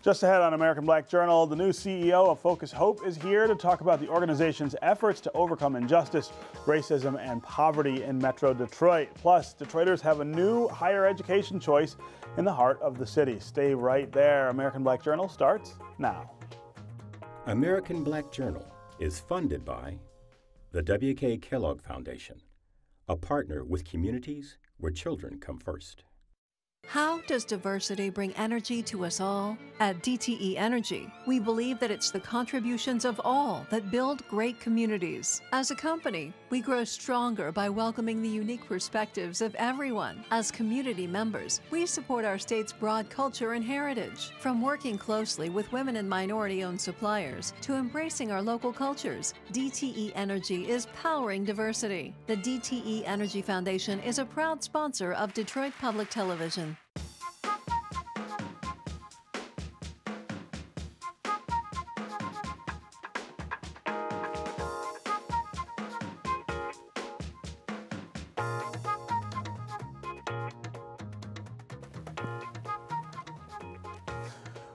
Just ahead on American Black Journal, the new CEO of Focus Hope is here to talk about the organization's efforts to overcome injustice, racism, and poverty in Metro Detroit. Plus, Detroiters have a new higher education choice in the heart of the city. Stay right there. American Black Journal starts now. American Black Journal is funded by the W.K. Kellogg Foundation, a partner with communities where children come first. How does diversity bring energy to us all? At DTE Energy, we believe that it's the contributions of all that build great communities. As a company, we grow stronger by welcoming the unique perspectives of everyone. As community members, we support our state's broad culture and heritage. From working closely with women and minority-owned suppliers to embracing our local cultures, DTE Energy is powering diversity. The DTE Energy Foundation is a proud sponsor of Detroit Public Television.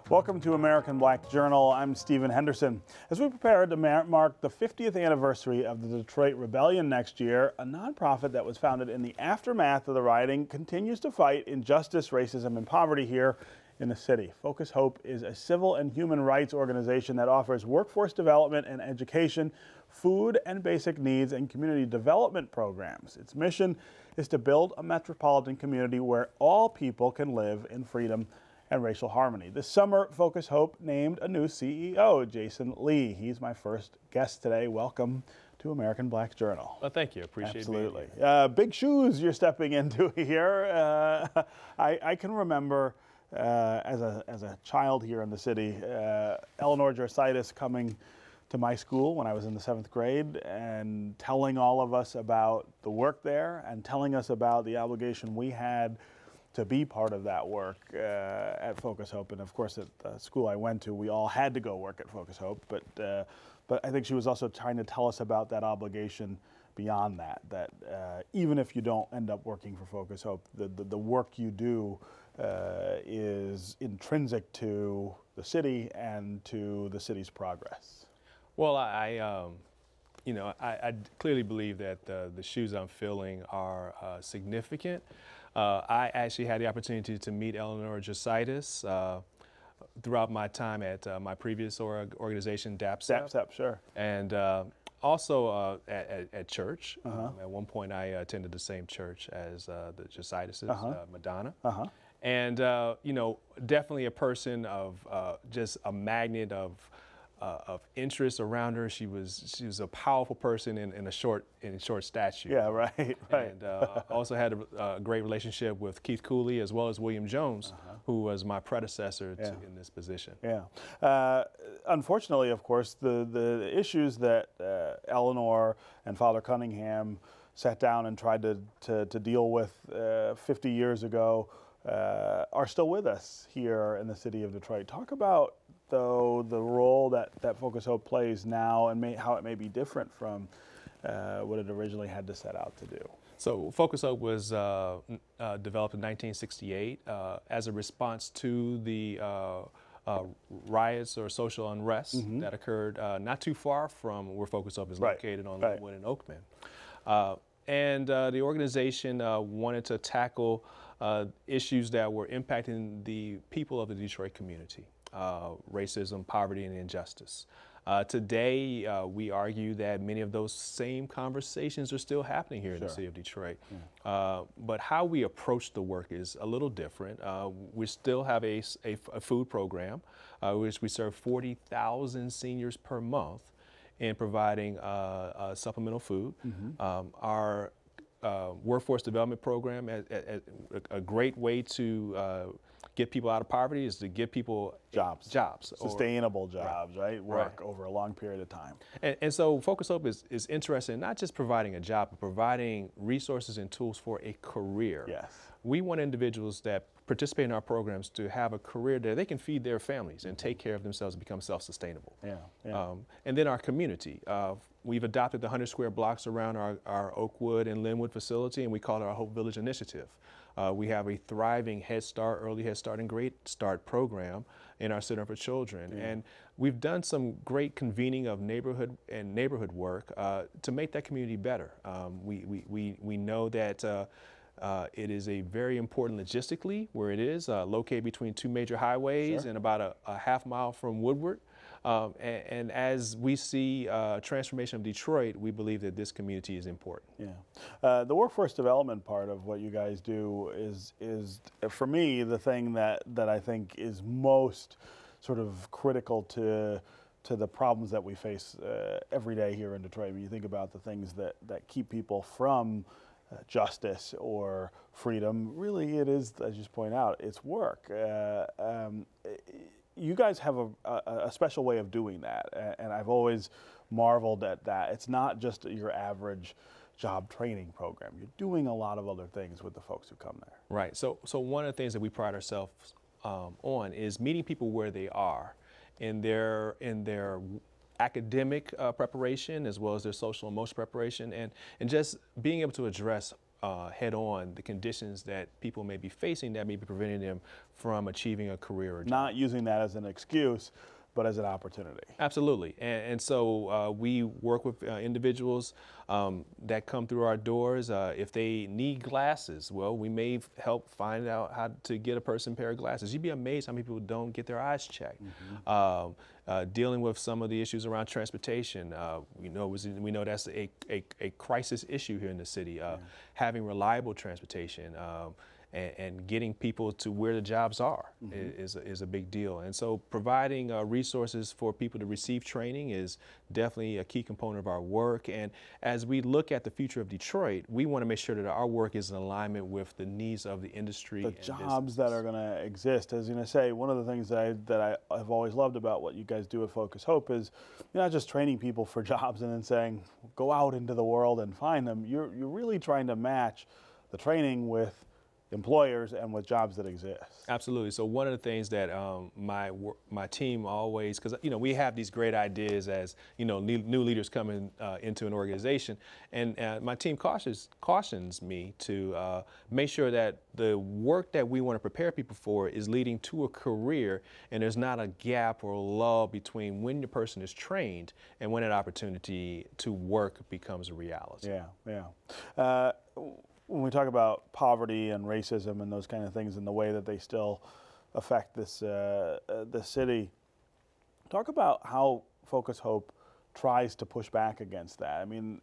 Welcome to American Black Journal. I'm Stephen Henderson. As we prepare to mark the 50th anniversary of the Detroit Rebellion next year, a nonprofit that was founded in the aftermath of the rioting continues to fight injustice, racism, and poverty here in the city. Focus Hope is a civil and human rights organization that offers workforce development and education, food and basic needs, and community development programs. Its mission is to build a metropolitan community where all people can live in freedom and racial harmony. This summer, Focus Hope named a new CEO, Jason Lee. He's my first guest today. Welcome to American Black Journal. Well, thank you. Appreciate it. Absolutely. Big shoes you're stepping into here. I can remember as a child here in the city, Eleanor Jorsitis coming to my school when I was in the 7th grade and telling all of us about the work there and telling us about the obligation we had to be part of that work at Focus Hope. And of course, at the school I went to, we all had to go work at Focus Hope. But I think she was also trying to tell us about that obligation beyond that even if you don't end up working for Focus Hope, the work you do is intrinsic to the city and to the city's progress. Well, I clearly believe that the shoes I'm filling are significant. I actually had the opportunity to meet Eleanor Jorsitis throughout my time at my previous organization, DAPSEP. DAPSEP, sure. And also at church. At one point, I attended the same church as the Jorsitises, Madonna. And, definitely a person of just a magnet of interest around her. She was a powerful person in short stature. Yeah, right. And also had a great relationship with Keith Cooley as well as William Jones, who was my predecessor in this position. Yeah. Unfortunately, of course, the issues that Eleanor and Father Cunningham sat down and tried to deal with 50 years ago are still with us here in the city of Detroit. Talk about, though, the role that Focus Hope plays now and how it may be different from what it originally had to set out to do. So Focus Hope was developed in 1968 as a response to the riots or social unrest that occurred not too far from where Focus Hope is located on Linwood and Oakman. And the organization wanted to tackle issues that were impacting the people of the Detroit community. Racism, poverty, and injustice. Today, we argue that many of those same conversations are still happening here in the city of Detroit. But how we approach the work is a little different. We still have a food program, which we serve 40,000 seniors per month in providing supplemental food. Our workforce development program, a great way to get people out of poverty is to give people jobs. Sustainable jobs, right? Work over a long period of time. And so Focus Hope is interested in not just providing a job, but providing resources and tools for a career. Yes. We want individuals that participate in our programs to have a career that they can feed their families and take care of themselves and become self-sustainable. And then our community. We've adopted the 100 square blocks around our Oakwood and Linwood facility, and we call it our Hope Village Initiative. We have a thriving Head Start, Early Head Start, and Great Start program in our Center for Children. Yeah. And we've done some great convening of neighborhood work to make that community better. We know that it is a very important logistically where it is, located between two major highways. Sure. And about a half mile from Woodward. And as we see transformation of Detroit, we believe that this community is important. Yeah, the workforce development part of what you guys do is for me the thing that I think is most sort of critical to the problems that we face every day here in Detroit. When you think about the things that keep people from justice or freedom, really it is, as you just point out, it's work. You guys have a special way of doing that, and I've always marveled at that. It's not just your average job training program. You're doing a lot of other things with the folks who come there. Right. So one of the things that we pride ourselves on is meeting people where they are in their academic preparation as well as their social and emotional preparation, and just being able to address head on the conditions that people may be facing that may be preventing them from achieving a career or job. Not using that as an excuse, but as an opportunity. Absolutely. And so we work with individuals that come through our doors. If they need glasses, well, we may help find out how to get a person a pair of glasses. You'd be amazed how many people don't get their eyes checked. Mm-hmm. Dealing with some of the issues around transportation. We know that's a crisis issue here in the city. Having reliable transportation. And getting people to where the jobs are. Mm-hmm. is a big deal. And so providing resources for people to receive training is definitely a key component of our work. And as we look at the future of Detroit, we want to make sure that our work is in alignment with the needs of the industry. The jobs that are going to exist. As I say, one of the things that I've always loved about what you guys do at Focus Hope is you're not just training people for jobs and then saying, go out into the world and find them. You're really trying to match the training with employers and with jobs that exist. Absolutely. So one of the things that my team always, because we have these great ideas as new leaders coming into an organization, and my team cautions me to make sure that the work that we want to prepare people for is leading to a career, and there's not a gap or a lull between when the person is trained and when that opportunity to work becomes a reality. Yeah. When we talk about poverty and racism and those kind of things and the way that they still affect this city, talk about how Focus Hope tries to push back against that. I mean,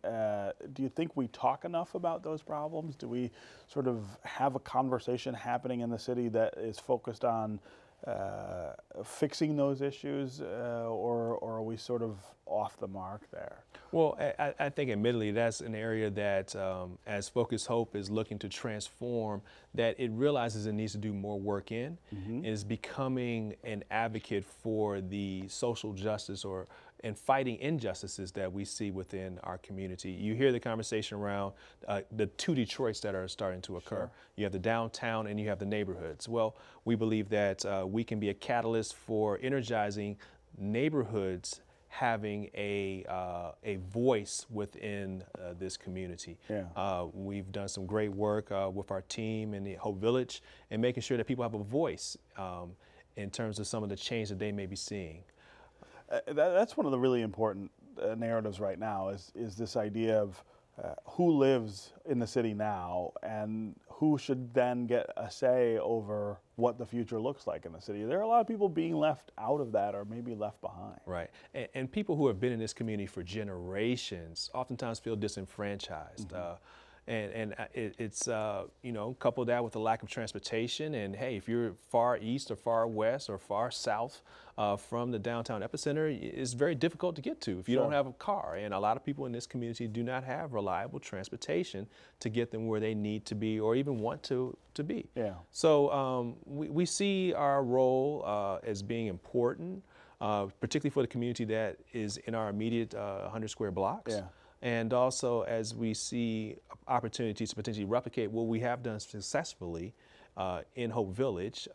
do you think we talk enough about those problems? Do we sort of have a conversation happening in the city that is focused on fixing those issues, or are we sort of off the mark there? Well, I think admittedly that's an area that as Focus Hope is looking to transform, that it realizes it needs to do more work in, is becoming an advocate for the social justice and fighting injustices that we see within our community. You hear the conversation around the two Detroits that are starting to occur. Sure. You have the downtown and you have the neighborhoods. Well, we believe that we can be a catalyst for energizing neighborhoods having a voice within this community. Yeah. We've done some great work with our team in the Hope Village and making sure that people have a voice in terms of some of the change that they may be seeing. That's one of the really important narratives right now is this idea of who lives in the city now and who should then get a say over what the future looks like in the city. There are a lot of people being left out of that or maybe left behind. Right. And people who have been in this community for generations oftentimes feel disenfranchised. It's couple that with the lack of transportation, and hey, if you're far east or far west or far south from the downtown epicenter, it's very difficult to get to if you don't have a car. And a lot of people in this community do not have reliable transportation to get them where they need to be or even want to be. Yeah. So we see our role as being important, particularly for the community that is in our immediate 100 square blocks. Yeah. And also as we see opportunities to potentially replicate what we have done successfully in Hope Village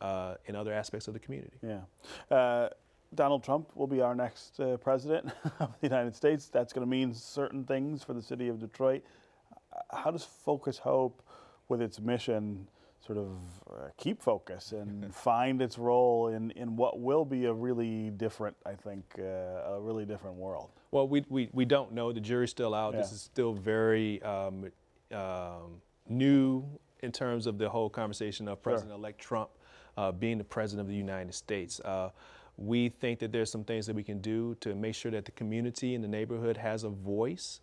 in other aspects of the community. Yeah. Donald Trump will be our next president of the United States. That's going to mean certain things for the city of Detroit. How does Focus Hope, with its mission, sort of keep focus and find its role in what will be a really different, I think, a really different world? Well, we don't know. The jury's still out. Yeah. This is still very new in terms of the whole conversation of President-elect Trump being the President of the United States. We think that there's some things that we can do to make sure that the community in the neighborhood has a voice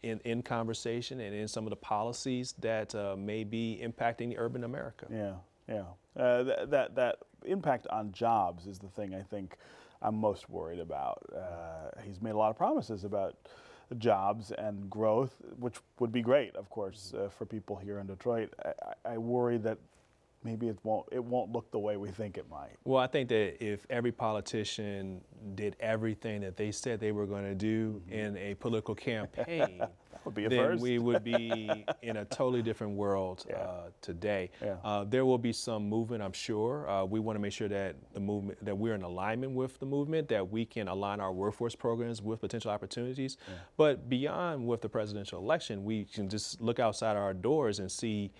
in conversation and in some of the policies that may be impacting urban America. Yeah, yeah. That impact on jobs is the thing I think I'm most worried about. He's made a lot of promises about jobs and growth, which would be great, of course, for people here in Detroit. I worry that maybe it won't look the way we think it might. Well, I think that if every politician did everything that they said they were going to do in a political campaign, that would be a then first. we would be in a totally different world today. Yeah. There will be some movement, I'm sure. We want to make sure that the movement, that we're in alignment with the movement, that we can align our workforce programs with potential opportunities. Yeah. But beyond with the presidential election, we can just look outside our doors and see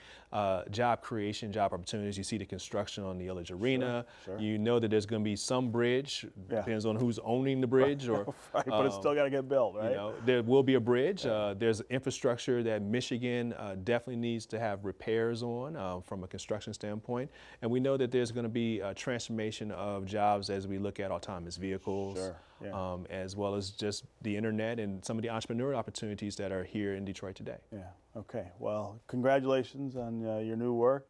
job creation, job opportunities. You see the construction on the Illich Arena. Sure. You know that there's going to be some bridge. Depends on who's owning the bridge, or right, but it's still got to get built, right? You know, there will be a bridge. There's infrastructure that Michigan definitely needs to have repairs on from a construction standpoint, and we know that there's going to be a transformation of jobs as we look at autonomous vehicles, as well as just the internet and some of the entrepreneurial opportunities that are here in Detroit today. Yeah. Okay. Well, congratulations on your new work.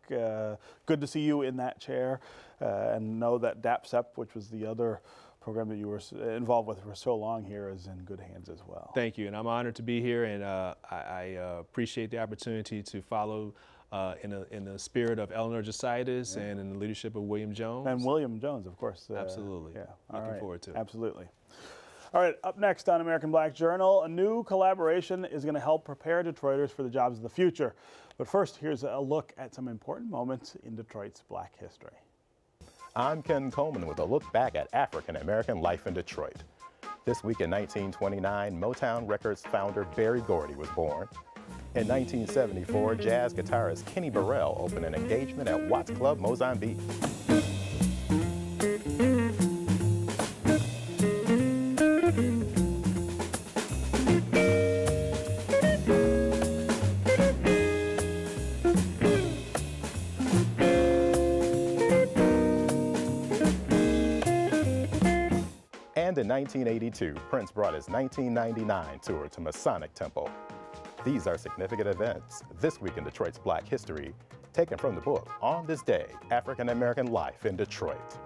Good to see you in that chair, and know that DAPSEP, which was the other program that you were involved with for so long here, is in good hands as well. Thank you, and I'm honored to be here, and I appreciate the opportunity to follow in the spirit of Eleanor Jositis and in the leadership of William Jones. And William Jones, of course. Absolutely. Yeah. Looking forward to it. Absolutely. All right, up next on American Black Journal, a new collaboration is going to help prepare Detroiters for the jobs of the future. But first, here's a look at some important moments in Detroit's Black history. I'm Ken Coleman with a look back at African American life in Detroit. This week in 1929, Motown Records founder Berry Gordy was born. In 1974, jazz guitarist Kenny Burrell opened an engagement at Watts Club, Mozambique. And in 1982, Prince brought his 1999 tour to Masonic Temple. These are significant events this week in Detroit's Black history, taken from the book On This Day, African American Life in Detroit.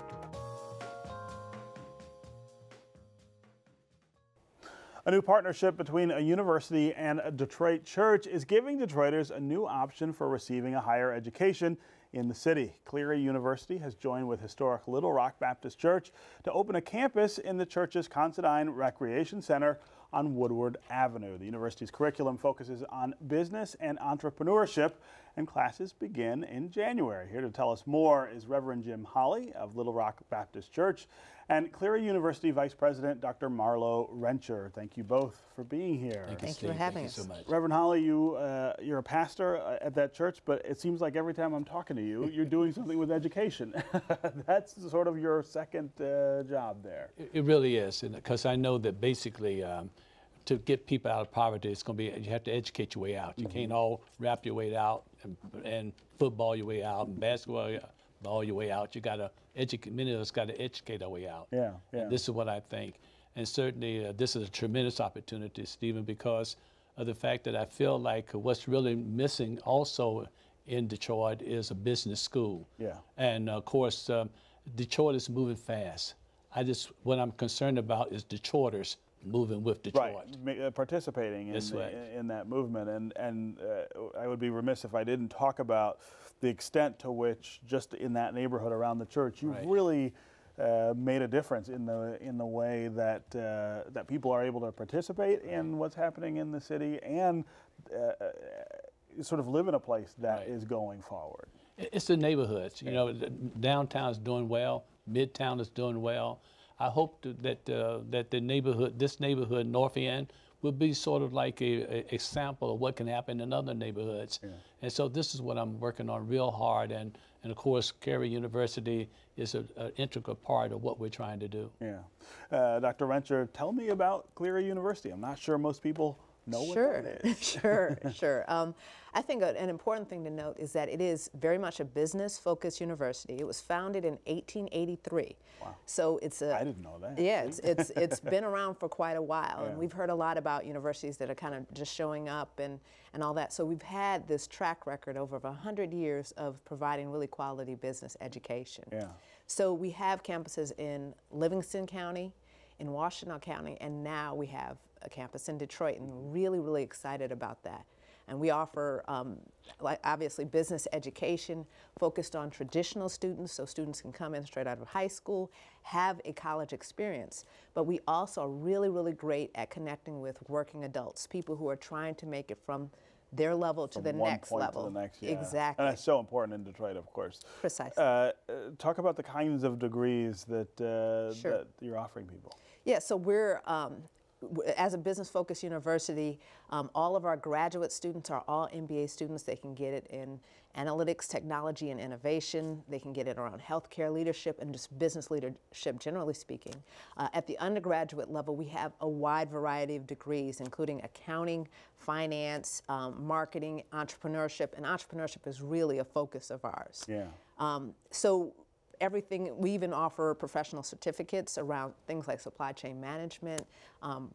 A new partnership between a university and a Detroit church is giving Detroiters a new option for receiving a higher education in the city. Cleary University has joined with historic Little Rock Baptist Church to open a campus in the church's Considine Recreation Center on Woodward Avenue. The university's curriculum focuses on business and entrepreneurship, and classes begin in January. Here to tell us more is Reverend Jim Holley of Little Rock Baptist Church and Cleary University Vice President Dr. Marlo Rencher. Thank you both for being here. Thank you for having us. Thank you so much. Reverend Holley, you're a pastor at that church, but it seems like every time I'm talking to you, you're doing something with education. That's sort of your second job there. It really is, because I know that basically to get people out of poverty, it's going to be, you have to educate your way out. You can't all rap your way out and football your way out and basketball your way out. You got to educate. Many of us got to educate our way out. Yeah, yeah. And this is what I think, and certainly this is a tremendous opportunity, Stephen, because of the fact that I feel like what's really missing also in Detroit is a business school. Yeah. And of course, Detroit is moving fast. What I'm concerned about is Detroiters moving with Detroit. Right, participating in that movement. And I would be remiss if I didn't talk about the extent to which just in that neighborhood around the church, you've really made a difference in the way that that people are able to participate in what's happening in the city and sort of live in a place that is going forward. It's the neighborhoods. You know, downtown is doing well, Midtown is doing well. I hope that that this neighborhood, North End, would be sort of like a example of what can happen in other neighborhoods. Yeah. And so this is what I'm working on real hard, and of course Cleary University is an integral part of what we're trying to do. Yeah. Dr. Rencher, tell me about Cleary University. I'm not sure most people know what that is. Sure. I think an important thing to note is that it is very much a business-focused university. It was founded in 1883. Wow. So it's a. I didn't know that. Yeah, it's been around for quite a while, Yeah. and we've heard a lot about universities that are kind of just showing up and all that. So we've had this track record over 100 years of providing really quality business education. Yeah. So we have campuses in Livingston County, in Washtenaw County, and now we have a campus in Detroit, and we're really, really excited about that. And we offer, like obviously, business education focused on traditional students, so students can come in straight out of high school, have a college experience. But we also are really, really great at connecting with working adults, people who are trying to make it from their level to the next level. To the next, yeah. Exactly. And that's so important in Detroit, of course. Precisely. Talk about the kinds of degrees that, Sure. that you're offering people. Yeah, so we're, as a business-focused university, all of our graduate students are all MBA students. They can get it in analytics, technology, and innovation. They can get it around healthcare leadership and just business leadership, generally speaking. At the undergraduate level, we have a wide variety of degrees, including accounting, finance, marketing, entrepreneurship, and entrepreneurship is really a focus of ours. Yeah. So everything, we even offer professional certificates around things like supply chain management,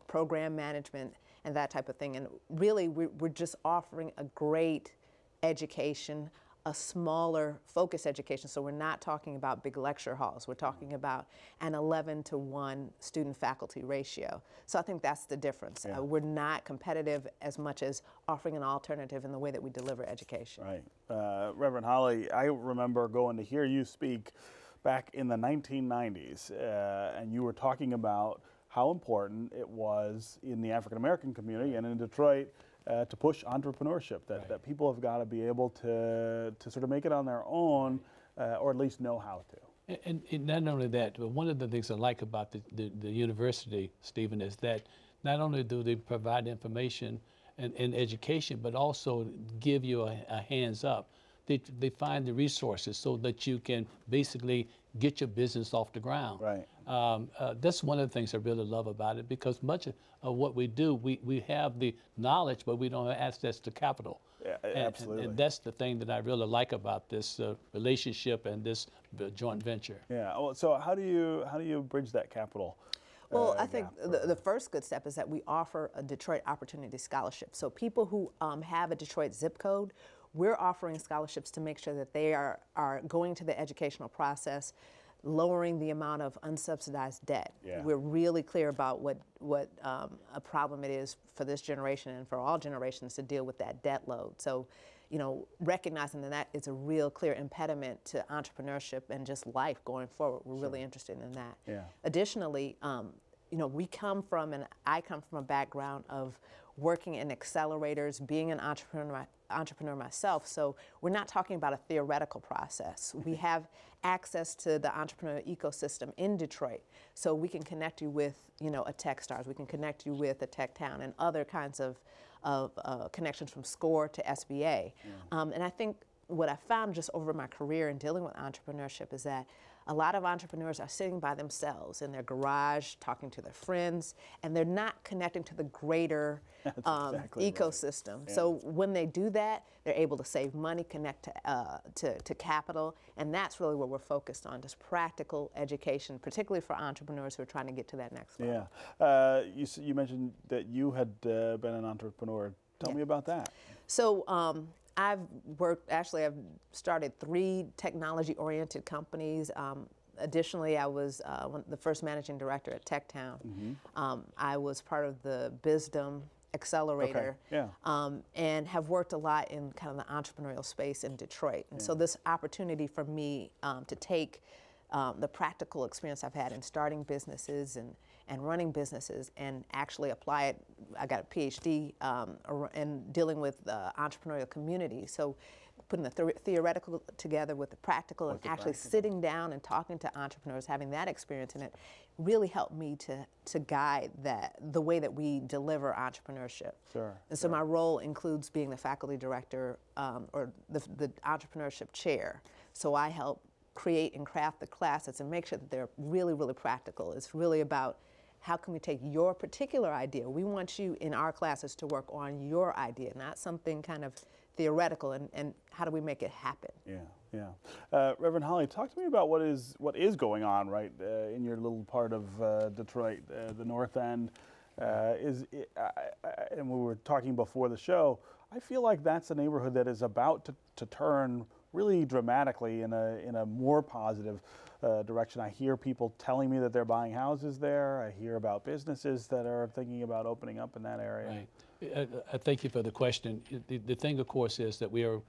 program management, and that type of thing. And really, we're just offering a great education, a smaller focus education. So we're not talking about big lecture halls. We're talking about an 11-to-1 student-faculty ratio. So I think that's the difference. Yeah. We're not competitive as much as offering an alternative in the way that we deliver education. Right. Reverend Holley, I remember going to hear you speak back in the 1990s, and you were talking about how important it was in the African American community and in Detroit to push entrepreneurship, that people have got to be able to sort of make it on their own, or at least know how to. And not only that, but one of the things I like about the university, Stephen, is that not only do they provide information and education, but also give you a hands up. They find the resources so that you can basically get your business off the ground. Right. That's one of the things I really love about it, because much of what we do, we have the knowledge, but we don't have access to capital. Yeah, absolutely. And that's the thing that I really like about this relationship and this joint venture. Yeah. Well, so how do you bridge that capital? Well, I think the first good step is that we offer a Detroit Opportunity Scholarship. So people who have a Detroit zip code, we're offering scholarships to make sure that they are going to the educational process, lowering the amount of unsubsidized debt. Yeah. We're really clear about what a problem it is for this generation and for all generations to deal with that debt load. So, you know, recognizing that is a real clear impediment to entrepreneurship and just life going forward. We're really interested in that. Yeah. Additionally, you know, I come from a background of working in accelerators, being an entrepreneur myself, so we're not talking about a theoretical process. We have access to the entrepreneurial ecosystem in Detroit, so we can connect you with, you know, a Techstars, we can connect you with a Tech Town and other kinds of connections from SCORE to SBA. And I think what I found just over my career in dealing with entrepreneurship is that a lot of entrepreneurs are sitting by themselves in their garage talking to their friends, and they're not connecting to the greater exactly ecosystem. Right. Yeah. So when they do that, they're able to save money, connect to capital, and that's really what we're focused on, just practical education, particularly for entrepreneurs who are trying to get to that next level. Yeah. You mentioned that you had been an entrepreneur. Tell me about that. So I've started 3 technology-oriented companies. Additionally, I was the first managing director at Tech Town. I was part of the BizDom Accelerator, Okay. Yeah. and have worked a lot in kind of the entrepreneurial space in Detroit. And so this opportunity for me to take the practical experience I've had in starting businesses and running businesses and actually apply it. I got a PhD in dealing with the entrepreneurial community. So putting the theoretical together with the practical and actually sitting down and talking to entrepreneurs, having that experience in it, really helped me to guide the way that we deliver entrepreneurship. Sure. And so my role includes being the faculty director or the entrepreneurship chair. So I help create and craft the classes and make sure that they're really, really practical. It's really about how can we take your particular idea. We want you in our classes to work on your idea, not something kind of theoretical, and how do we make it happen? Yeah, yeah. Reverend Holley, talk to me about what is going on right in your little part of Detroit, the North End. And we were talking before the show, I feel like that's a neighborhood that is about to turn really dramatically in a more positive direction. I hear people telling me that they're buying houses there. I hear about businesses that are thinking about opening up in that area. Right. I thank you for the question. The thing, of course, is that we are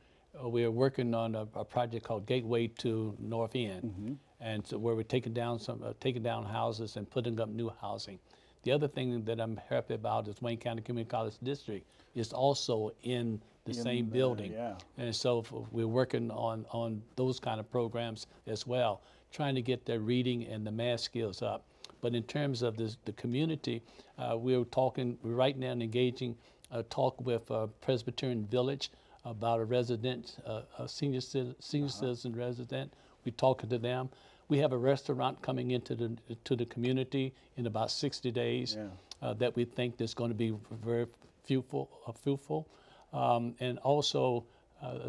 working on a project called Gateway to North End, and so where we're taking down houses and putting up new housing. The other thing that I'm happy about is Wayne County Community College District is also in the same building, and so we're working on those kind of programs as well, trying to get their reading and the math skills up. But in terms of the community, we're right now engaging a talk with Presbyterian Village about a resident, a senior citizen resident. We're talking to them. We have a restaurant coming into the community in about 60 days that we think is going to be very fruitful. And also,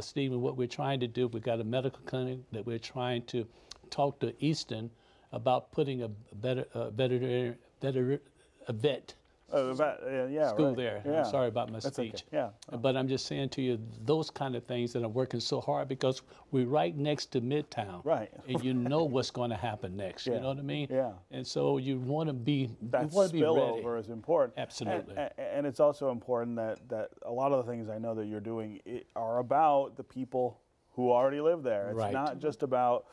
Stephen, what we're trying to do, we've got a medical clinic that we're trying to talk to Easton about putting a vet school there. Yeah. I'm sorry about my speech. Okay. Yeah. But I'm just saying to you, those kind of things that are working so hard because we're right next to Midtown. Right. And you know what's going to happen next. You know what I mean? Yeah. And so you want to be that spillover is important. Absolutely. And it's also important that a lot of the things I know that you're doing are about the people who already live there. It's not just about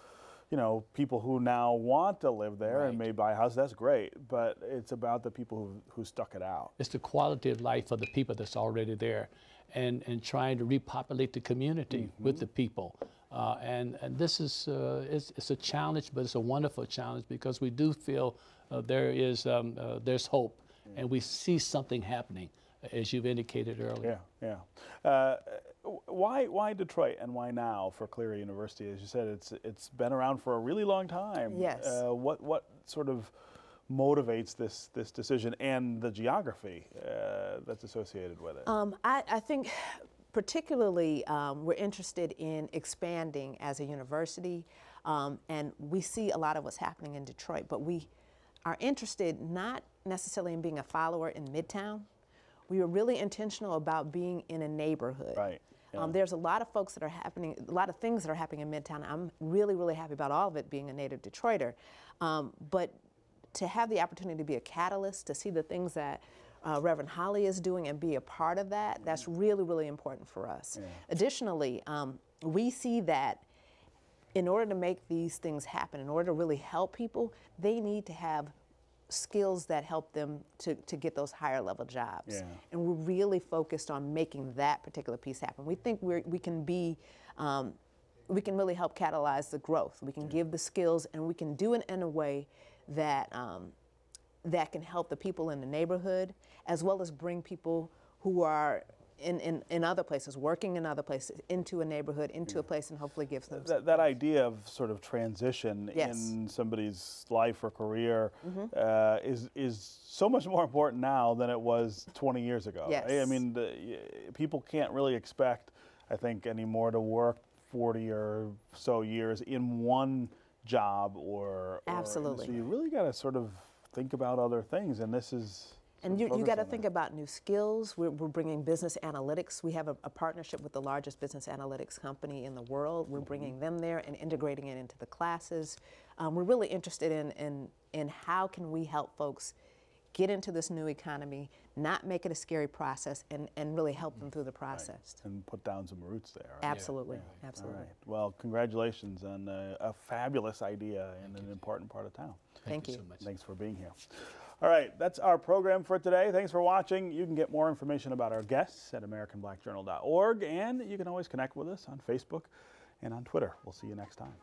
people who now want to live there and may buy a house. That's great, but it's about the people who stuck it out. It's the quality of life of the people that's already there, and trying to repopulate the community with the people. And this is it's a challenge, but it's a wonderful challenge because we do feel there's hope, and we see something happening, as you've indicated earlier. Yeah. Why Detroit and why now for Cleary University? As you said, it's been around for a really long time. Yes. What sort of motivates this decision and the geography that's associated with it? I think particularly we're interested in expanding as a university, and we see a lot of what's happening in Detroit, but we are interested not necessarily in being a follower in Midtown. We were really intentional about being in a neighborhood. Right. Yeah. There's a lot of things that are happening in Midtown. I'm really, really happy about all of it being a native Detroiter. But to have the opportunity to be a catalyst, to see the things that Reverend Holley is doing and be a part of that, that's really, really important for us. Yeah. Additionally, we see that in order to make these things happen, in order to really help people, they need to have skills that help them to get those higher level jobs. Yeah. And we're really focused on making that particular piece happen. We think we can really help catalyze the growth. We can give the skills, and we can do it in a way that that can help the people in the neighborhood, as well as bring people who are in other places, working in other places, into a neighborhood, into a place, and hopefully gives them that idea of sort of transition in somebody's life or career is so much more important now than it was 20 years ago. Yes. I mean, people can't really expect, I think, anymore to work 40 or so years in one job or absolutely. So you really got to sort of think about other things, and this is. And you got to think about new skills. We're bringing business analytics. We have a partnership with the largest business analytics company in the world. We're bringing them there and integrating it into the classes. We're really interested in how can we help folks get into this new economy, not make it a scary process, and really help them through the process. Right. And put down some roots there. Right? Absolutely, absolutely. All right. Well, congratulations on a fabulous idea in an important part of town. Thank you so much. Thanks for being here. All right, that's our program for today. Thanks for watching. You can get more information about our guests at AmericanBlackJournal.org, and you can always connect with us on Facebook and on Twitter. We'll see you next time.